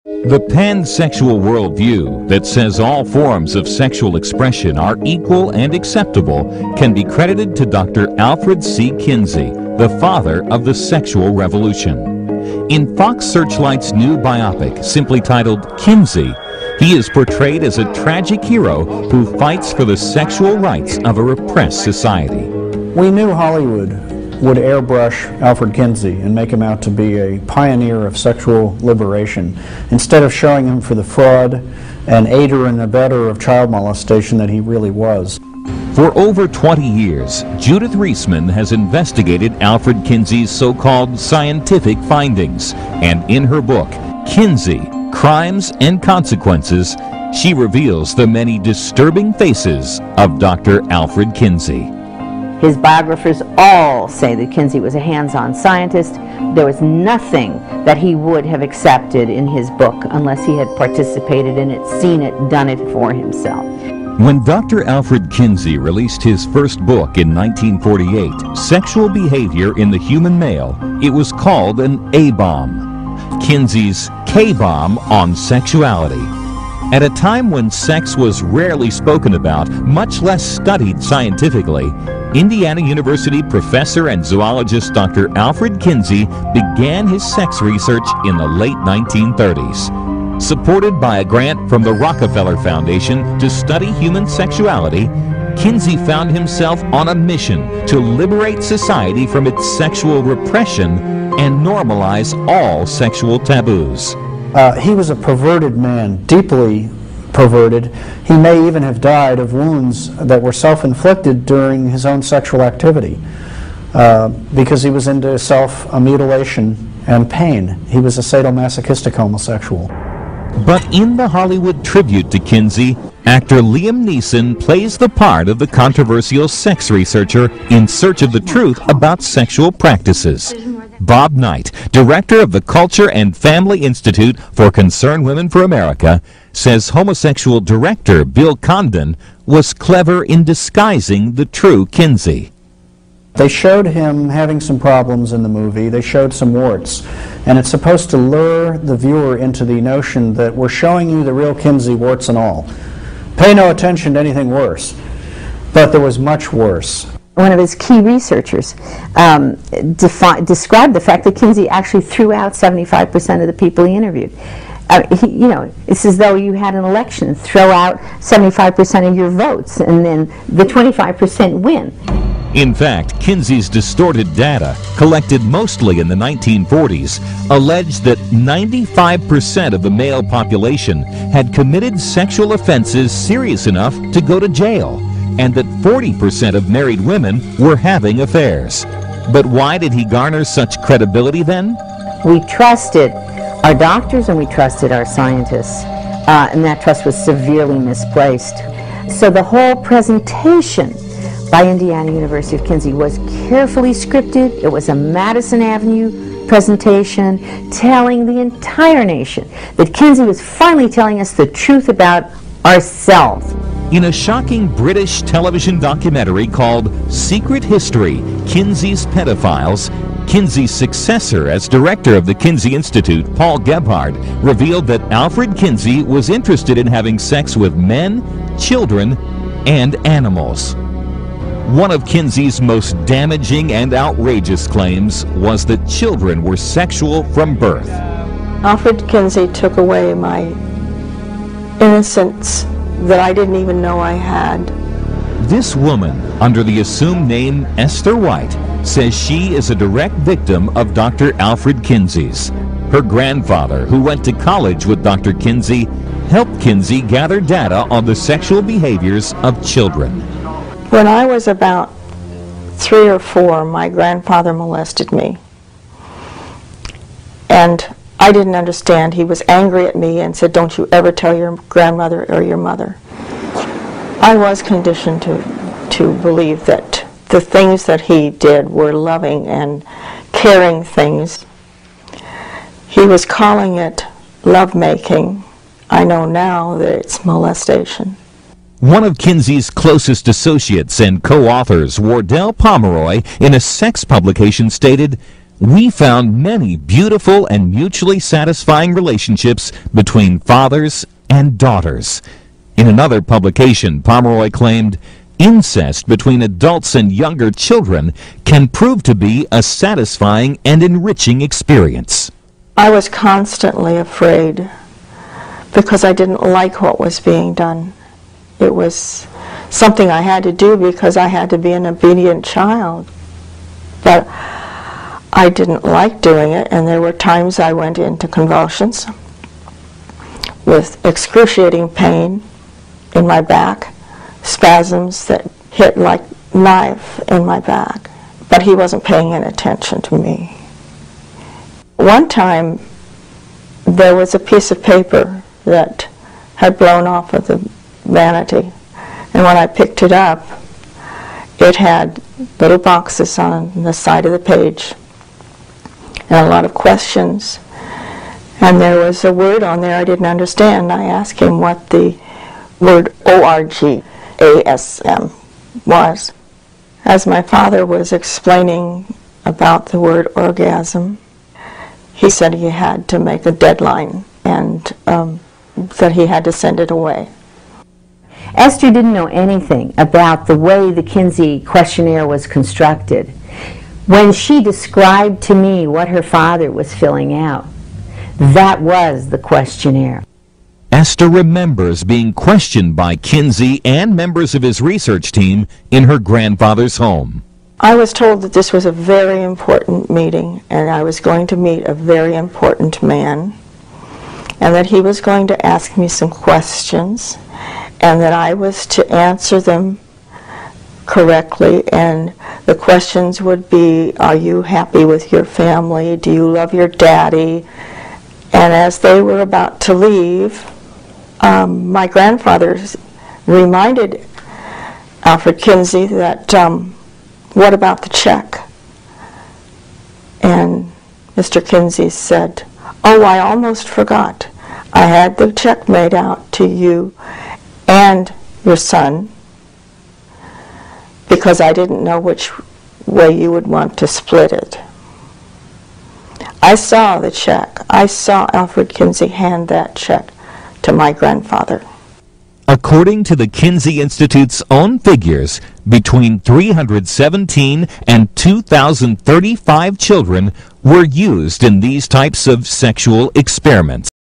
The pansexual worldview that says all forms of sexual expression are equal and acceptable can be credited to Dr. Alfred C. Kinsey, the father of the sexual revolution. In Fox Searchlight's new biopic, simply titled Kinsey, he is portrayed as a tragic hero who fights for the sexual rights of a repressed society. We knew Hollywood would airbrush Alfred Kinsey and make him out to be a pioneer of sexual liberation, instead of showing him for the fraud and aider and abetter of child molestation that he really was. For over 20 years, Judith Reisman has investigated Alfred Kinsey's so-called scientific findings, and in her book, Kinsey, Crimes and Consequences, she reveals the many disturbing faces of Dr. Alfred Kinsey. His biographers all say that Kinsey was a hands-on scientist. There was nothing that he would have accepted in his book unless he had participated in it, seen it, done it for himself. When Dr. Alfred Kinsey released his first book in 1948, Sexual Behavior in the Human Male, it was called an A-bomb. Kinsey's K-bomb on sexuality. At a time when sex was rarely spoken about, much less studied scientifically, Indiana University professor and zoologist Dr. Alfred Kinsey began his sex research in the late 1930s. Supported by a grant from the Rockefeller Foundation to study human sexuality, Kinsey found himself on a mission to liberate society from its sexual repression and normalize all sexual taboos. He was a perverted man, deeply perverted. He may even have died of wounds that were self-inflicted during his own sexual activity because he was into self-mutilation and pain. He was a sadomasochistic homosexual. But in the Hollywood tribute to Kinsey, actor Liam Neeson plays the part of the controversial sex researcher in search of the truth about sexual practices. Bob Knight, director of the Culture and Family Institute for Concerned Women for America, says homosexual director Bill Condon was clever in disguising the true Kinsey. They showed him having some problems in the movie. They showed some warts. And it's supposed to lure the viewer into the notion that we're showing you the real Kinsey, warts and all. Pay no attention to anything worse. But there was much worse. One of his key researchers described the fact that Kinsey actually threw out 75% of the people he interviewed. It's as though you had an election, throw out 75% of your votes, and then the 25% win. In fact, Kinsey's distorted data, collected mostly in the 1940s, alleged that 95% of the male population had committed sexual offenses serious enough to go to jail, and that 40% of married women were having affairs. But why did he garner such credibility then? We trusted our doctors and we trusted our scientists, and that trust was severely misplaced. So the whole presentation by Indiana University of Kinsey was carefully scripted. It was a Madison Avenue presentation telling the entire nation that Kinsey was finally telling us the truth about ourselves. In a shocking British television documentary called Secret History, Kinsey's Pedophiles, Kinsey's successor as director of the Kinsey Institute, Paul Gebhard, revealed that Alfred Kinsey was interested in having sex with men, children, and animals. One of Kinsey's most damaging and outrageous claims was that children were sexual from birth. Alfred Kinsey took away my innocence that I didn't even know I had. This woman, under the assumed name Esther White, says she is a direct victim of Dr. Alfred Kinsey's. Her grandfather, who went to college with Dr. Kinsey, helped Kinsey gather data on the sexual behaviors of children. When I was about 3 or 4, my grandfather molested me. And I didn't understand. He was angry at me and said, "Don't you ever tell your grandmother or your mother." I was conditioned to believe that the things that he did were loving and caring things. He was calling it lovemaking. I know now that it's molestation. One of Kinsey's closest associates and co-authors, Wardell Pomeroy, in a sex publication stated, We found many beautiful and mutually satisfying relationships between fathers and daughters. In another publication, Pomeroy claimed, incest between adults and younger children can prove to be a satisfying and enriching experience. I was constantly afraid because I didn't like what was being done. It was something I had to do because I had to be an obedient child. But I didn't like doing it, and there were times I went into convulsions with excruciating pain in my back, spasms that hit like knife in my back. But he wasn't paying any attention to me. One time, there was a piece of paper that had blown off of the vanity, and when I picked it up, it had little boxes on the side of the page and a lot of questions, and there was a word on there I didn't understand. I asked him what the word orgasm was. As my father was explaining about the word orgasm, he said he had to make a deadline and that he had to send it away. Esther didn't know anything about the way the Kinsey questionnaire was constructed. When she described to me what her father was filling out, that was the questionnaire. Esther remembers being questioned by Kinsey and members of his research team in her grandfather's home. I was told that this was a very important meeting, and I was going to meet a very important man, and that he was going to ask me some questions, and that I was to answer them correctly, and the questions would be, are you happy with your family? Do you love your daddy? And as they were about to leave, my grandfather reminded Alfred Kinsey that, what about the check? And Mr. Kinsey said, oh, I almost forgot. I had the check made out to you and your son because I didn't know which way you would want to split it. I saw the check. I saw Alfred Kinsey hand that check to my grandfather. According to the Kinsey Institute's own figures, between 317 and 2,035 children were used in these types of sexual experiments.